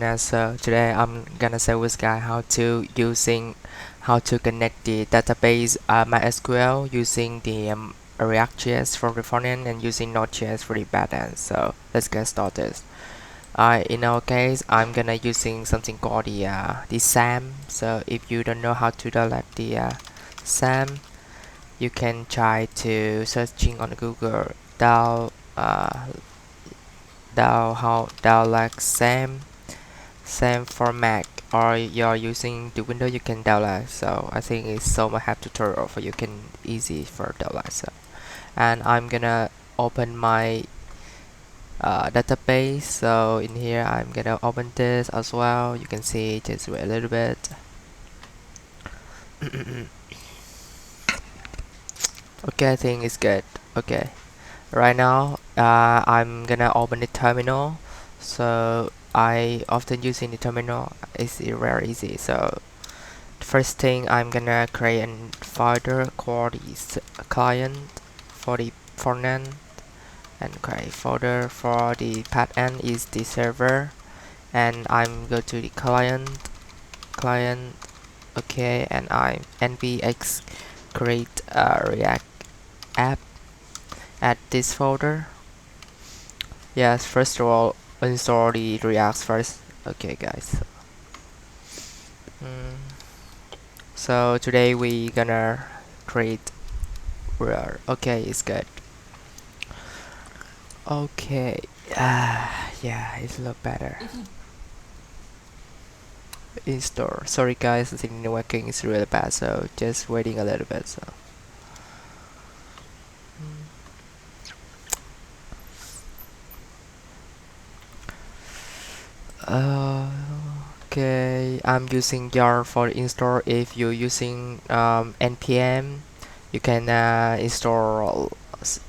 So today I'm gonna show this guy how to connect the database MySQL using the ReactJS for the front end and using NodeJS for the backend. So let's get started. In our case, I'm gonna using something called the SAM. So if you don't know how to download the SAM, you can try to searching on Google download SAM for Mac, or you're using the Windows, you can download. So I think it's so much have tutorial for you can easy for download. So and I'm gonna open my database. So in here I'm gonna open this as well. You can see, just wait a little bit. Okay, I think it's good. Okay, right now I'm gonna open the terminal. So I often using the terminal. It's very easy. So first thing, I'm gonna create a folder called the client for the front end, and create folder for the back end is the server, and I'm go to the client. Okay, and I'm npx create a react app at this folder. Yes, first of all, install the react first. Okay guys, so today we gonna create okay, it's good. Okay, yeah, it look better. Install. Sorry guys, I think the working is really bad, so just waiting a little bit. So uh, okay, I'm using jar for install. If you're using npm, you can install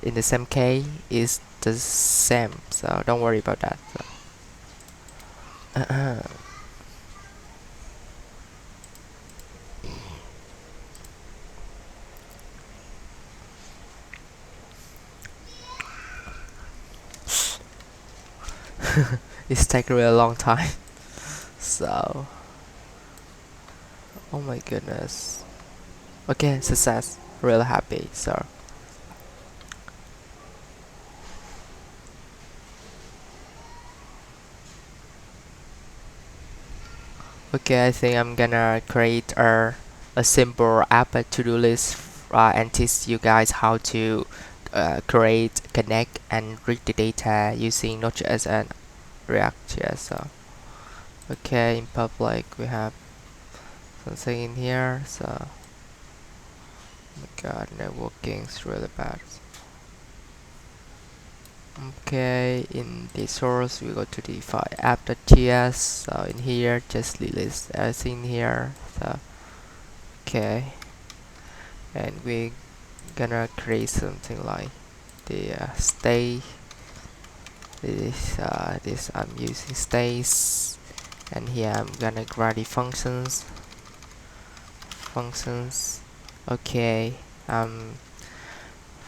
in the same case. It's the same, so don't worry about that. So. It's taking really a long time. So, oh my goodness. Okay, success. Really happy. So, okay, I think I'm gonna create a simple app to-do list and teach you guys how to create, connect, and read the data using Node.js and ReactJS. So, okay, in public we have something in here. So, oh my god, networking is really bad. Okay, in the source we go to the file app.js. So in here just list everything here. So okay, and we gonna create something like the stay. This I'm using stays, and here I'm gonna grab the functions. Okay,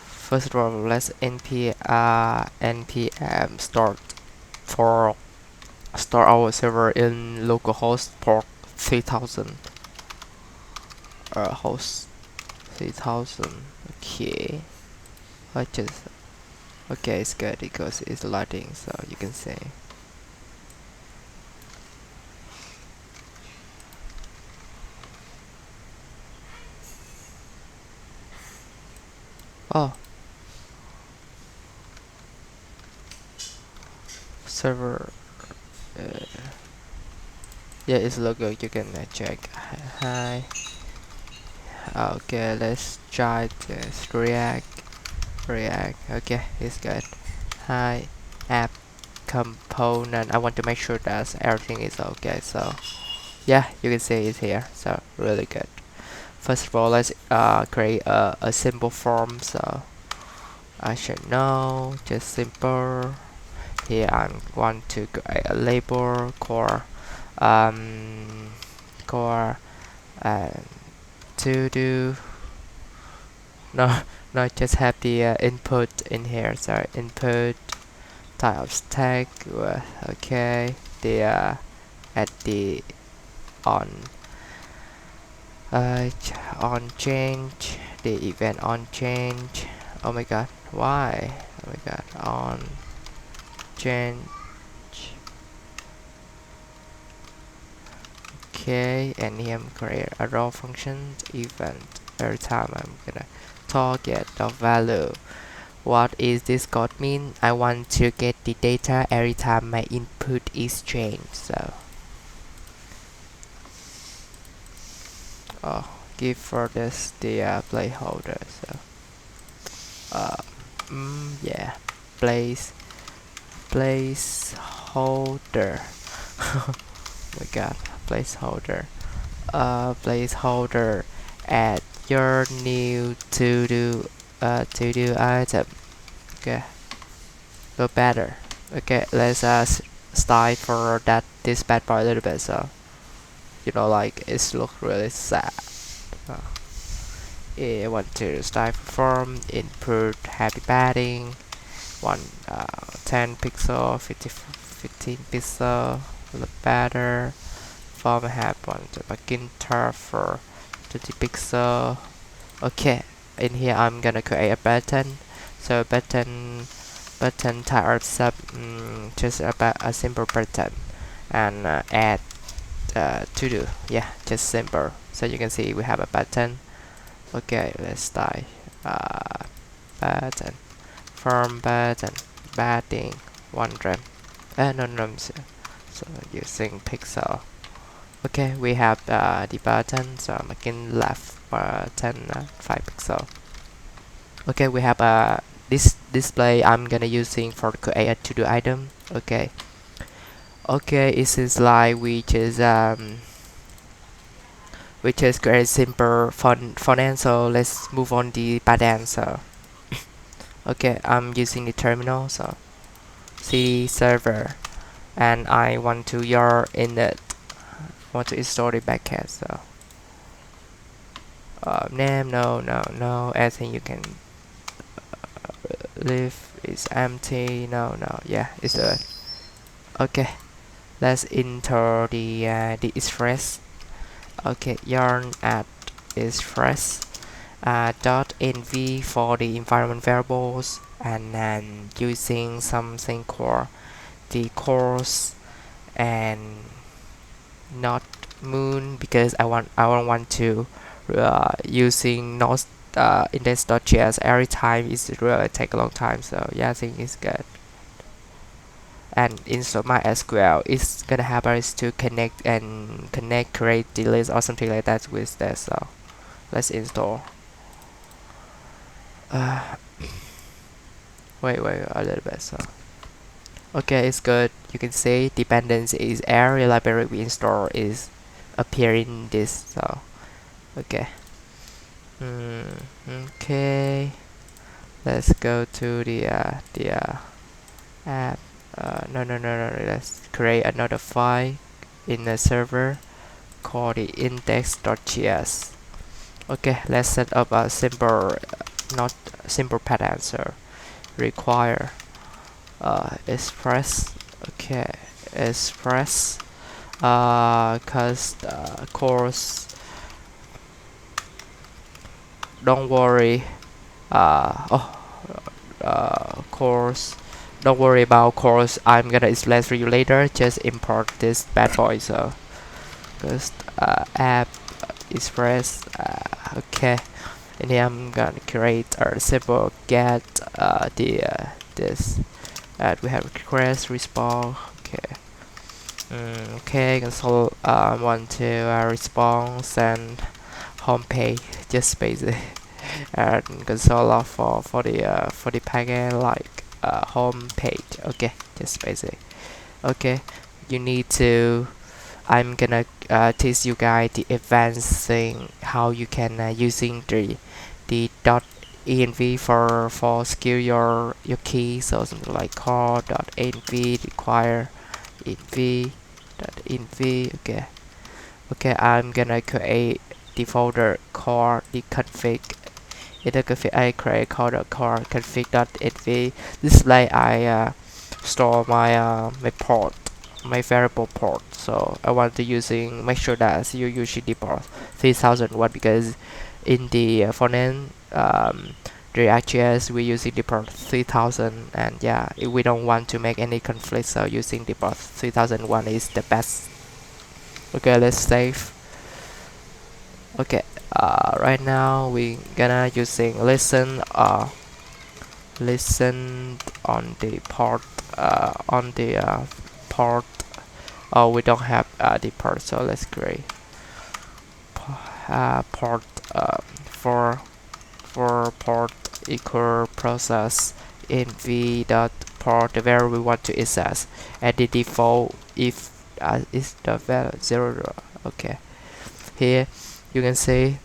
first of all, let's npm start our server in localhost port 3000, host 3000. Okay, I just okay, it's good because it's loading, so you can see. Oh, server. Uh, yeah, it's logo. You can check. Hi. Okay, let's try this React. Okay, it's good. Hi, app component. I want to make sure that everything is okay. So yeah, you can see it's here. So really good. First of all, let's create a simple form. So I should know, just simple. Here I want to create a label core to do. No, no, just have the input in here. So input type of stack. Okay, the at the on on change the event on change. Oh my god, why? Oh my god, on change. Okay, and here I'm create a raw function event. Every time I'm gonna target the value. What is this code mean? I want to get the data every time my input is changed. So give for this the placeholder. So yeah, placeholder. Oh my god, placeholder. Placeholder. Add your new to do item. Okay, go better. Okay, let's style for that this bad boy a little bit. So like it looks really sad. I want to style form input happy padding 10 pixel 15 pixel look better form have one to begin turf for 20 pixel. Okay, in here I'm gonna create a button. So button type just about a simple button and add to do. Yeah, just simple. So you can see we have a button. Okay, let's style button form button padding 100. No, so using pixel. Okay, we have the button, so I'm making left button 5 pixel. Okay, we have this display I'm gonna using for create a to do item. Okay, it is like we just create simple front end. So let's move on the back end. So okay, I'm using the terminal. So cd server, and I want to want to install the backend. So name no, I think you can leave is empty. No, yeah, it's good. Okay, let's enter the express. Okay, yarn at express dot env for the environment variables, and then using something called the course and not moon, because I don't want to using node index.js every time. It's really take a long time. So yeah, I think it's good. And inside MySQL, it's gonna help us to connect, create the list or something like that with that. So let's install. Wait a little bit. So okay, it's good. You can see dependency is area library we install is appearing this. So okay. Okay, let's go to the app. No, let's create another file in the server called the index.js. Okay, let's set up a simple not simple pattern. So require express. Okay, express course. Don't worry. Course. Don't worry about course. I'm gonna explain for you later. Just import this bad boy. So just app express. Okay, and then I'm gonna create a simple get this. We have request response. Okay. Okay, console want to response and homepage, just basic. And console log for the packet like home page. Okay, just basic. Okay, you need to I'm gonna teach you guys the advanced thing how you can using the dot env for skill your key. So something like core dot env require env dot env. Okay, I'm gonna create the folder core the config. In the config I create core config.env. This is like I store my my variable port. So I want to make sure that you usually deport 3001 because in the front end ReactJS we using deport 3000, and yeah, we don't want to make any conflict, so using deport 3001 is the best. Okay, let's save. Okay, right now we gonna using listen on the port. Oh, we don't have the port, so let's create port for port equal process in v dot port, the value we want to access, and the default if is the value 0. Okay, here you can see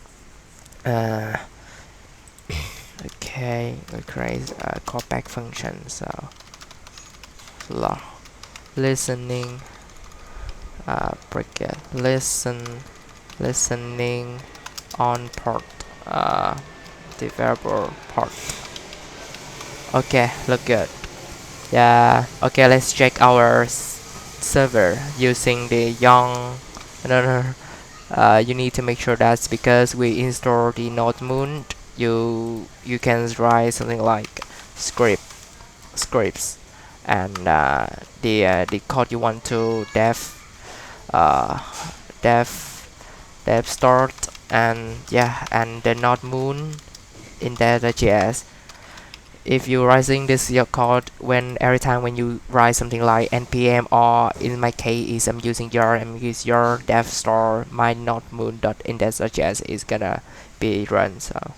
okay, we create a callback function. So listening bracket listening on port the variable port. Okay, look good. Yeah. Okay, let's check our server using the young. No. You need to make sure that's because we install the Node Moon. You can write something like scripts, and the code you want to uh, dev start, and yeah, and the Node Moon in .js. If you're writing this your code when every time when you write something like npm, or in my case I'm using your dev store, my nodemoon.index.js is gonna be run. So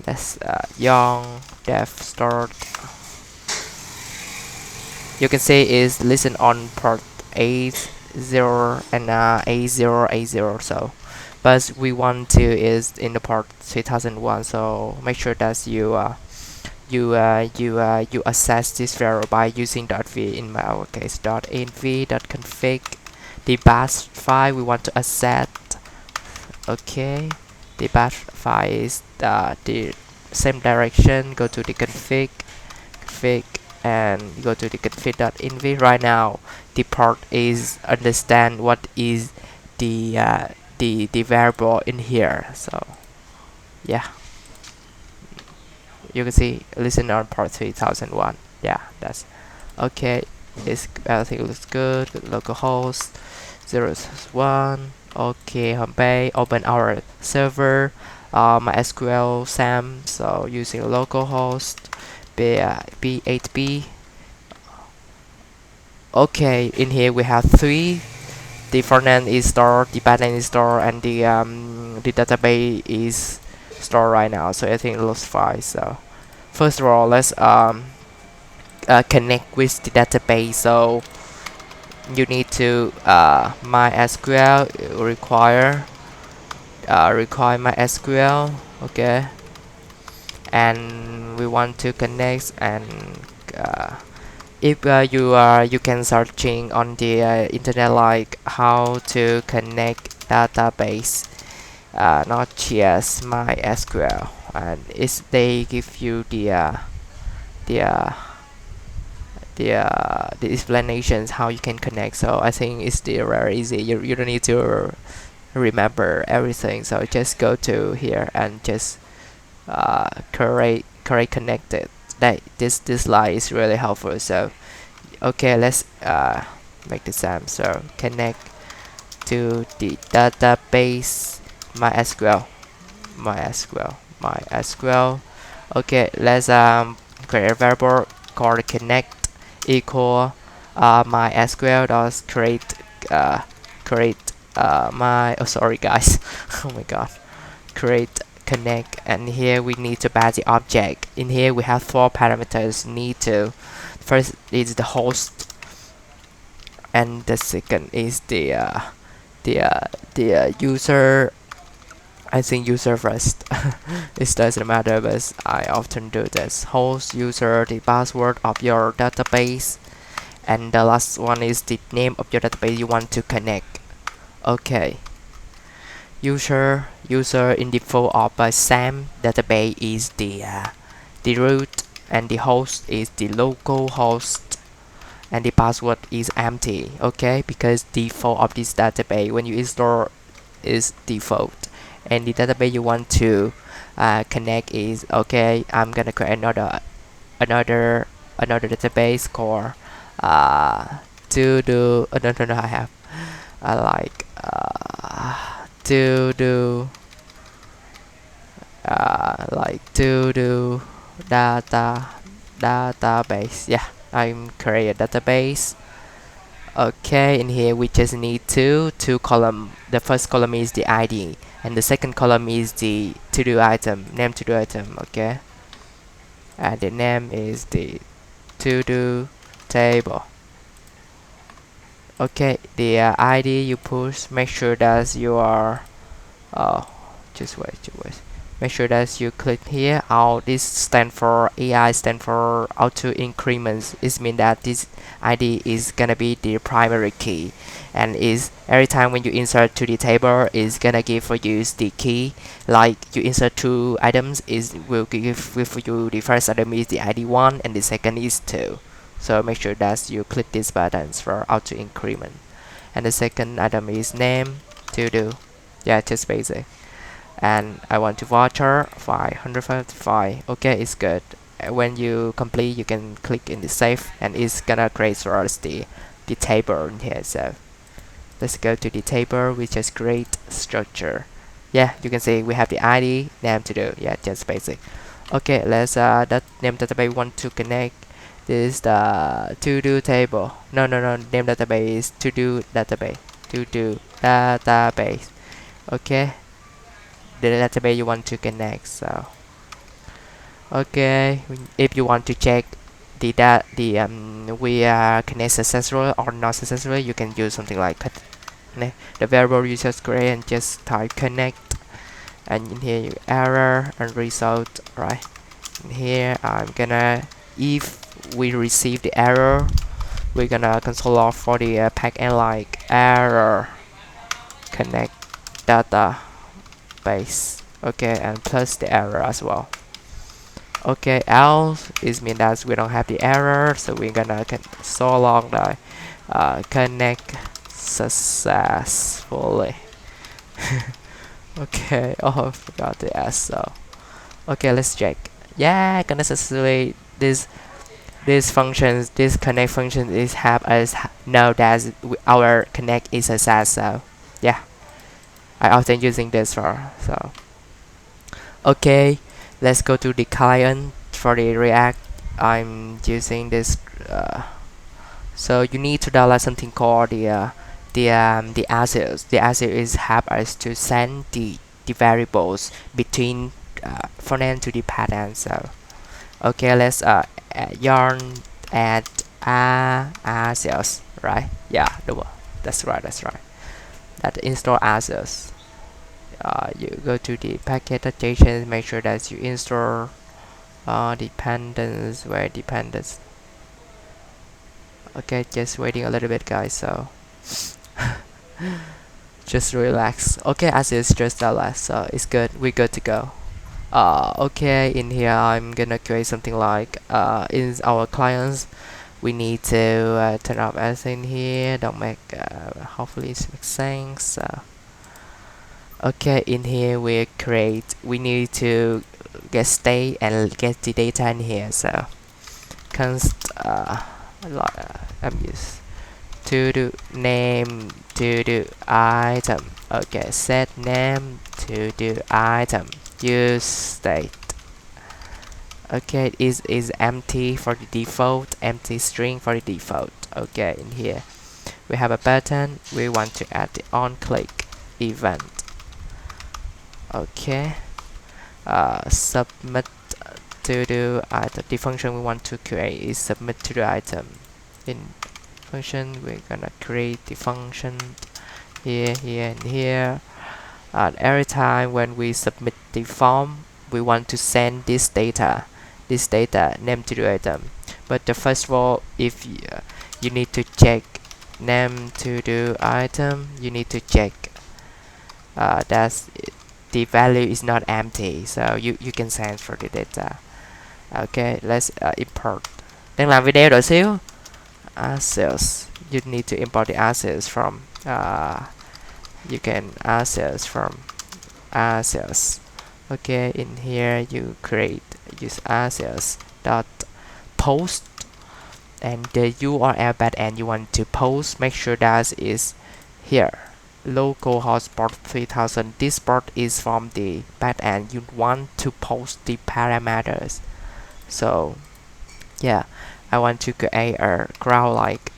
let's young dev start. You can see is listen on port A0 and A0. So but we want to is in the port 3001, so make sure that you access this variable by using .v, in our case .env.config the bash file we want to access. Okay, the bash file is the same direction. Go to the config and go to the config.env. Right now the port is understand what is the variable in here. So yeah, you can see listen on port 3001. Yeah, that's okay. Everything looks good. Localhost 0 1. Okay, homepage. Open our server. MySQL SAM. So using localhost B8B. Okay, in here we have three. The frontend is stored, the backend is stored, and the database is stored right now. So I think it looks fine. So first of all, let's connect with the database. So you need to MySQL require MySQL. Okay, and we want to connect, and if you can searching on the internet like how to connect database, Node.js MySQL, and they give you the uh, the explanations how you can connect. So I think it's still very easy. You don't need to remember everything. So just go to here and just create connected. That this slide is really helpful. So okay, let's make the same. So connect to the database MySQL. Okay, let's create a variable called connect equal MySQL does create my sorry guys. Oh my god, create connect, and here we need to pass the object. In here we have 4 parameters. Need to first is the host, and the second is the user. I think user first. It doesn't matter, but I often do this. Host, user, the password of your database, and the last one is the name of your database you want to connect. Okay. User in default of a SAM database is the root, and the host is the local host, and the password is empty. Okay, because default of this database when you install is default, and the database you want to connect is okay. I'm gonna create another another database called to do no, I have to do to do database. Yeah, I'm create a database. Okay, in here we just need two column. The first column is the ID, and the second column is the to do item, name to do item. Okay, and the name is the to do table. Okay, the ID you push, make sure that you are oh, just wait. Make sure that you click here. All this stand for AI stand for auto increments. It means that this ID is gonna be the primary key, and is every time when you insert to the table is gonna give for you the key. Like you insert two items, is will give for you the first item is the ID 1 and the second is 2. So make sure that you click these buttons for auto increment. And the second item is name to do. Yeah, just basic. And I want to voucher 555. Okay, it's good. When you complete, you can click in the save, and it's gonna create for us the table in here. So let's go to the table. We just create structure. Yeah, you can see we have the ID, name to do. Yeah, just basic. Okay, let's that name database want to connect. This is the to do table. No, name database is to do database. To do database. Okay, the database you want to connect. So okay, if you want to check we are connect successful or not successful, you can use something like the variable you just create and just type connect, and in here you error and result. Right in here I'm gonna, if we receive the error, we're gonna console log for the backend like error connect data base. Okay, and plus the error as well. Okay, else is mean that we don't have the error, so we're gonna so long the connect successfully. Okay, oh I forgot the S. So okay, let's check. Yeah, connect successfully. This functions, this connect function is have us know that our connect is a SaaS. So yeah, I often using this for. So okay, let's go to the client for the React. I'm using this. So you need to download something called the assets. The asset is help us to send the variables between front-end to the backend. So okay, let's yarn add assets. Right? Yeah, that's right. That install assets. You go to the package.js, make sure that you install dependence, where dependence. Okay, just waiting a little bit, guys. So just relax. Okay, as it's just the last, so it's good. We're good to go. Okay, in here I'm gonna create something like in our clients. We need to turn off everything here. Don't make hopefully it makes sense. Okay, in here we need to get state and get the data in here. So const I'm used to do name to do item. Okay, set name to do item. Use state. Okay, is empty for the default, empty string for the default. Okay, in here we have a button. We want to add the on click event. Okay, submit to do item. The function we want to create is submit to the item. In function we're gonna create the function here, and here. And every time when we submit the form, we want to send this data name to the item. But the first of all, if you need to check name to the item, you need to check that the value is not empty, so you can send for the data. Okay, let's import. Đang làm video đợi xíu. assets. You need to import the assets from you can assets from assets. Okay, in here you create use assets dot post, and the URL backend you want to post, make sure that is here localhost port 3000. This port is from the backend. You want to post the parameters. So yeah, I want to create a CRUD like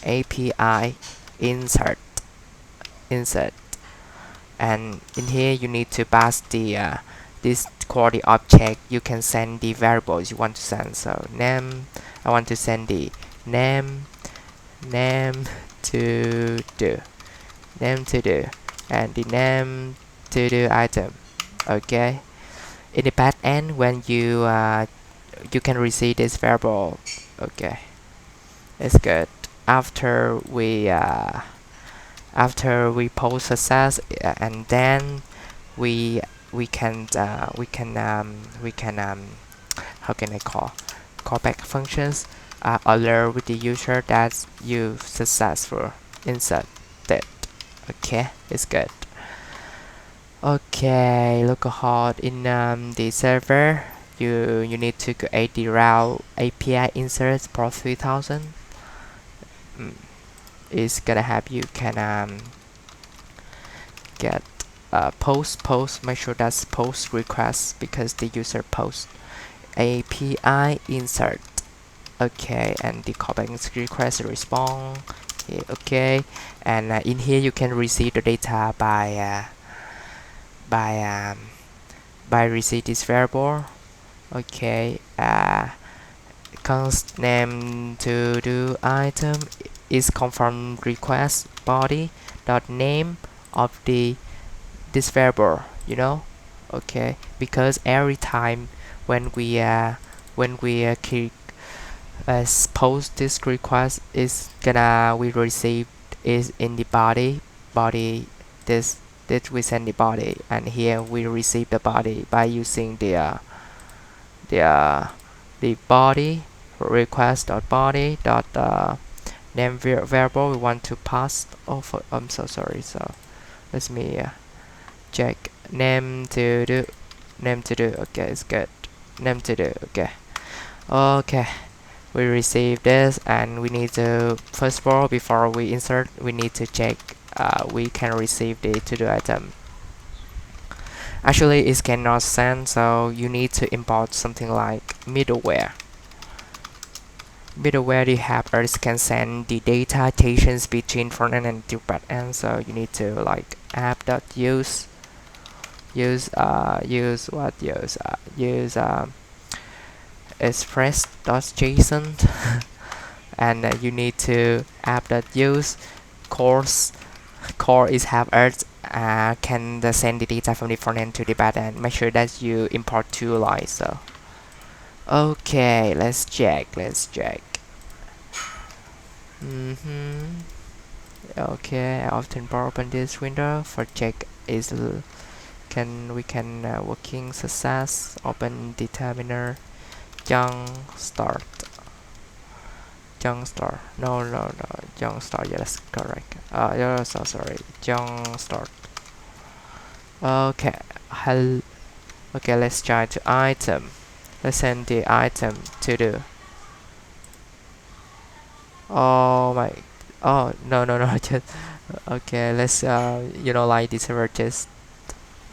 API insert, and in here you need to pass the this query object. You can send the variables you want to send. So name, I want to send the name to do and the name to do item. Okay, in the back end when you can receive this variable. Okay, it's good. After we post success, and then we we can how can I call back functions alert with the user that you successful insert that. Okay, it's good. Okay, localhost in the server, you need to create the route API insert port 3000. It's gonna have you can get post. Make sure that's post request because the user post API insert. Okay, and the callback request response. Yeah, okay, and in here you can receive the data by receive this variable. Okay, const name to do item is confirm request body dot name of the this variable, you know. Okay, because every time when we click post this request is gonna we receive is in the body this we send the body, and here we receive the body by using the the body request dot body dot name variable we want to pass. Oh, I'm so sorry. So let me check name to do. Okay, it's good. Name to do. Okay. Okay, we receive this, and we need to first of all before we insert we need to check we can receive the to do item. Actually it cannot send, so you need to import something like middleware. You have Earth can send the data stations between frontend and the backend. So you need to like app.use use express.json and you need to app.use core is have Earth can send the data from the frontend to the backend. Make sure that you import two lines. So okay, let's check. Okay, I often open this window for check is we can working success. Open the terminal. Junk start. No, junk start. Yeah, that's correct. Yeah, so sorry. Junk start. Okay. Okay, let's try to item. Let's send the item to the. Oh my. Oh no. Just okay. Let's like this server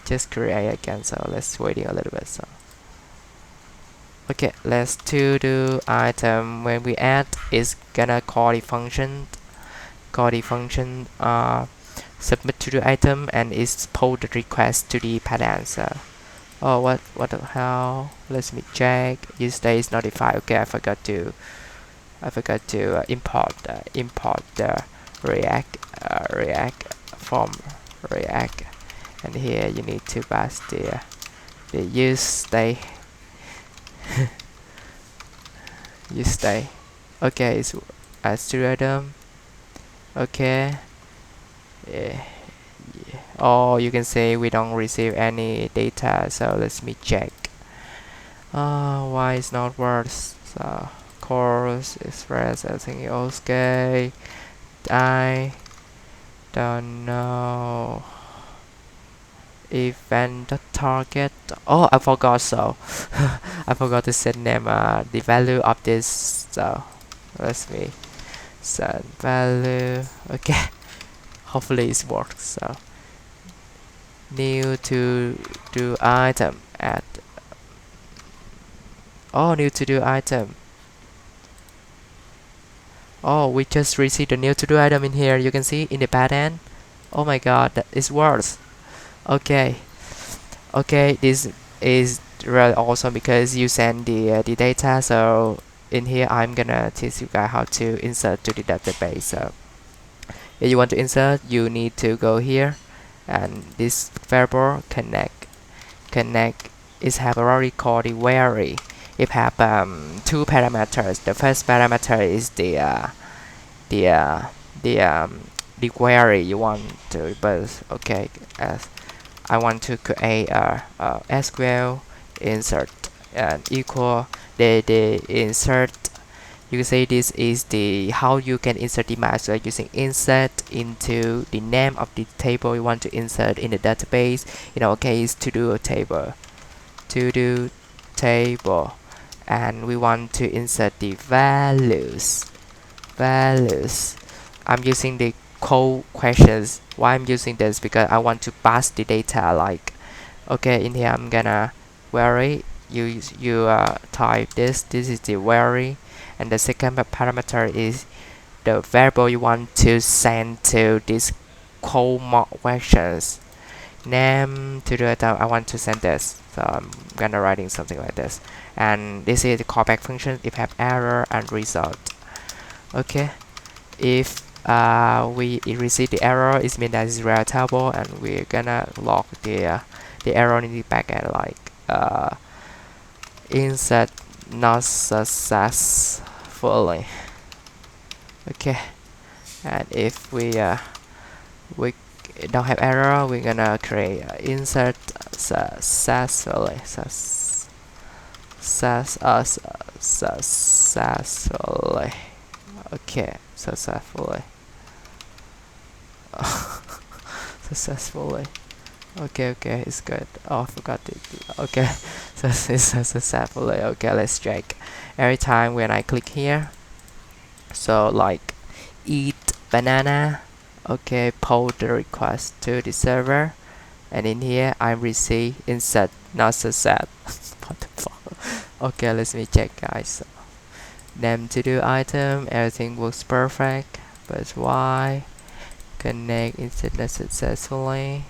just create again. So let's waiting a little bit. So okay, let's to do item. When we add, it's gonna call the function. Submit to the item, and it's post the request to the pattern. So oh, what the hell? Let me check. Use days notify. Okay, I forgot to import the react from react, and here you need to pass the use state use state. Okay, it's as item. Okay. Yeah. Oh, you can say we don't receive any data. So let me check. Why it's not worse? So course express everything okay. I don't know event target. Oh, I forgot. So I forgot to set name the value of this. So let me set value. Okay, hopefully it works. So new to do item add. Oh, new to do item. Oh, we just received a new to do item in here. You can see in the pattern. Oh my god, that is worse. Okay, okay, this is really awesome because you send the data. So in here, I'm gonna teach you guys how to insert to the database. So if you want to insert, you need to go here, and this variable connect is have already called the query. It have two parameters. The first parameter is the uh, the the query you want to but okay, as I want to create a SQL insert and equal the insert. You can say this is the how you can insert the MySQL using insert into the name of the table you want to insert in the database. In our case, to do table, and we want to insert the values. I'm using the code questions. Why I'm using this? Because I want to pass the data like, okay, in here I'm gonna query. You type this. This is the query, and the second parameter is the variable you want to send to this code questions. Name to the item. I want to send this, so I'm gonna writing something like this. And this is the callback function. If have error and result. Okay. If we receive the error, it means that it's real table, and we're gonna log the error in the backend like insert not successfully. Okay, and if we don't have error, we're gonna create insert successfully successfully. Okay, successfully. Successfully. Okay, okay, it's good. Oh, I forgot it. Okay, so it's successfully. Okay, let's check. Every time when I click here, so like eat banana. Okay, post the request to the server, and in here I receive insert not success. What the fuck? Okay, let me check, guys. Name to do item, everything works perfect, but why connect internet successfully?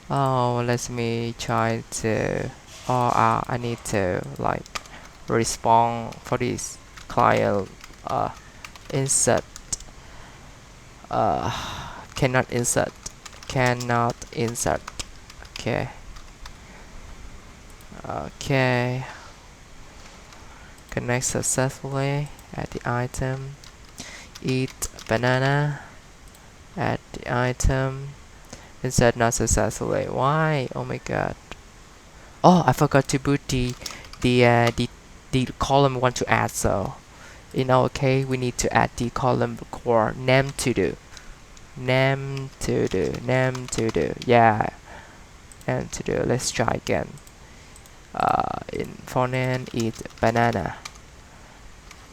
Oh, let me try to, or I need to like respond for this client insert uh cannot insert cannot insert. Okay, okay, connect successfully at the item, eat banana at the item, insert not successfully. Why? Oh my god. Oh, I forgot to put the uh, the the column we want to add. So in our case, we need to add the column core name to do, name to do, name to do. Yeah, name to do. Let's try again. In Frontend, eat banana.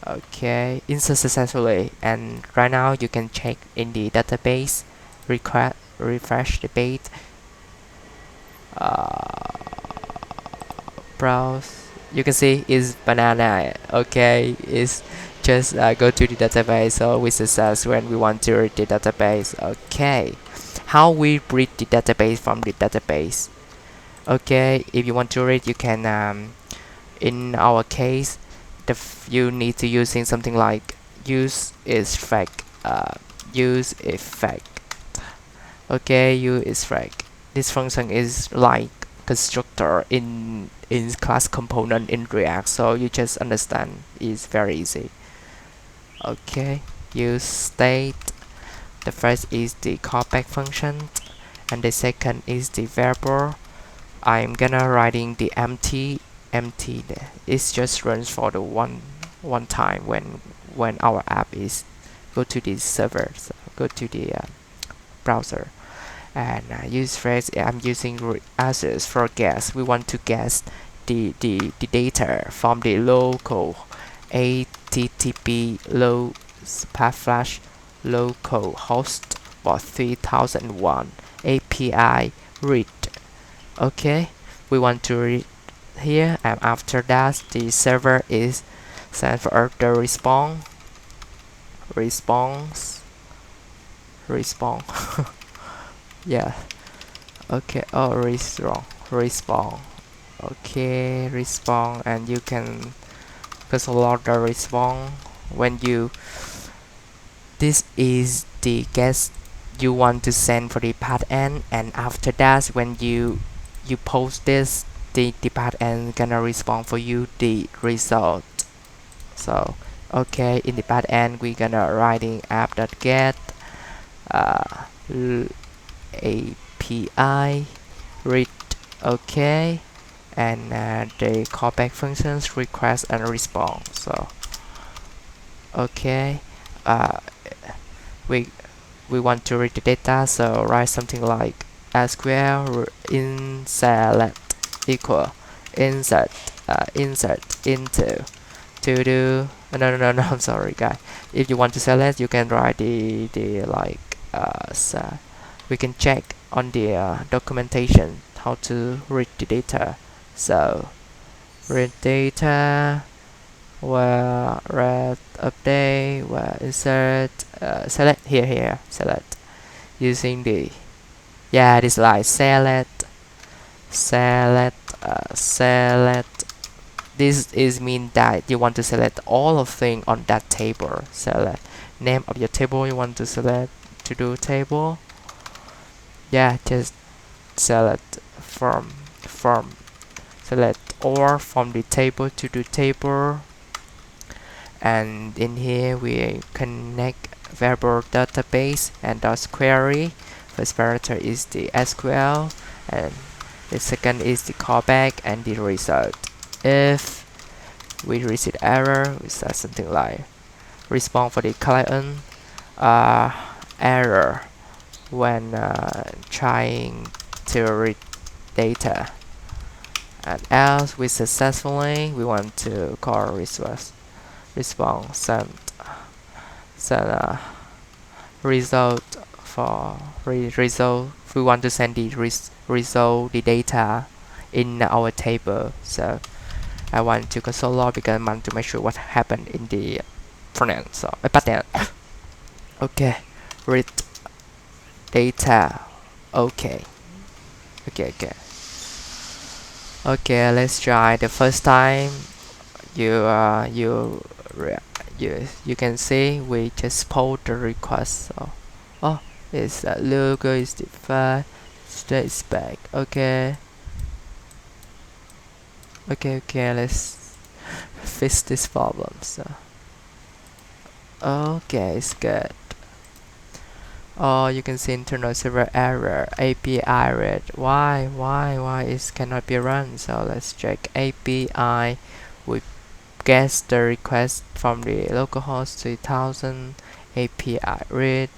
Okay, insert successfully, and right now you can check in the database, refresh the page, browse. You can see is banana. Okay, is just go to the database. So we success when we want to read the database. Okay, how we read the database from the database? Okay, if you want to read, you can in our case, you need to using something like use effect. Use effect. Okay, use effect. This function is like constructor in class component in React, so you just understand. It's very easy. Okay, use state. The first is the callback function, and the second is the variable. I'm gonna writing the empty there. It just runs for the one one time when our app is go to the server, so go to the browser, and use phrase I'm using access for guess. We want to guess the data from the local HTTP low path flash local host for 3001 API read. Okay, we want to read here, and after that the server is sent for the response. Yeah. Okay. Oh, respawn. Okay, respawn, and you can control the respawn when you. This is the guess you want to send for the path end, and after that, when you post this, the path end gonna respond for you the result. So, okay, in the path end, we gonna writing app.get uh, API read. Okay, and the callback functions request and response. So okay, uh, we we want to read the data, so write something like SQL insert equal insert into to do no, I'm sorry guys. If you want to select, you can write the like so we can check on the documentation how to read the data. So read data, where read update, where insert select here select using the this like select. This is mean that you want to select all of thing on that table. Select name of your table you want to select to do table. Just select from select or from the table to the table, and in here we connect variable database and does query. First parameter is the SQL, and the second is the callback and the result. If we receive error, we say something like respond for the client error when trying to read data, and else we successfully we want to call response send result for result. We want to send the result the data in our table. So I want to console log because I want to make sure what happened in the front end. So backend. Okay, read data. Okay. Okay, let's try the first time. You you can see we just pulled the request. So oh, it's logo is defined, stays back. Okay, let's fix this problem. So okay, it's good. Oh, you can see internal server error, API read. Why it cannot be run? So let's check API. We get the request from the localhost 3000. API read.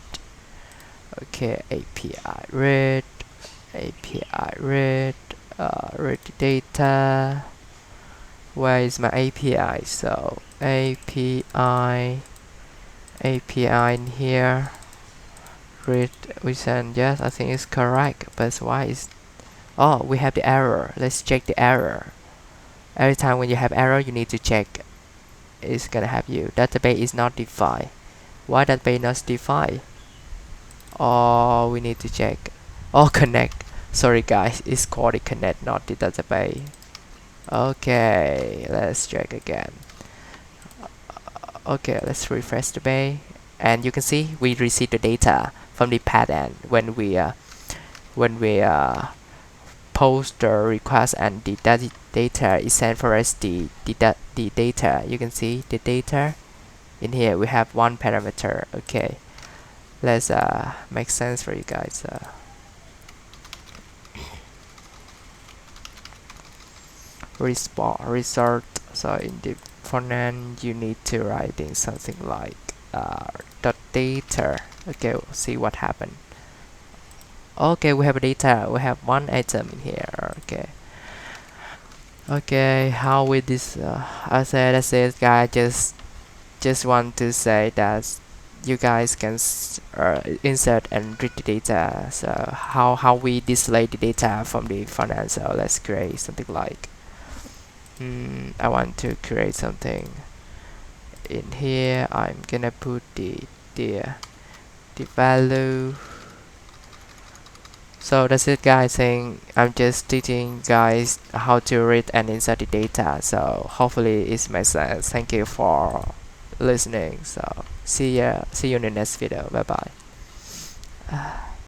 Okay, API read. Read the data. Where is my API? So API in here. Read, we send yes, I think it's correct, but why is oh, we have the error. Let's check the error. Every time when you have error, you need to check. It's gonna have you database is not defined. Why database not defined? Oh, we need to check. Oh, connect. Sorry guys, it's called the connect, not the database. Okay, let's check again. Okay, let's refresh the page, and you can see we receive the data from the pattern when we post the request, and the data is sent for us the data. You can see the data in here. We have one parameter. Okay, let's make sense for you guys. Result. So in the front-end, you need to write in something like dot data. Okay, we'll see what happened. Okay, we have a data. We have one item in here. Okay, how with this? That's it, guys. Just want to say that you guys can insert and read the data. So how we display the data from the front end. So let's create something like I want to create something in here. I'm gonna put the value. So that's it, guys. Saying I'm just teaching guys how to read and insert the data. So hopefully it makes sense. Thank you for listening. So see you in the next video. Bye bye.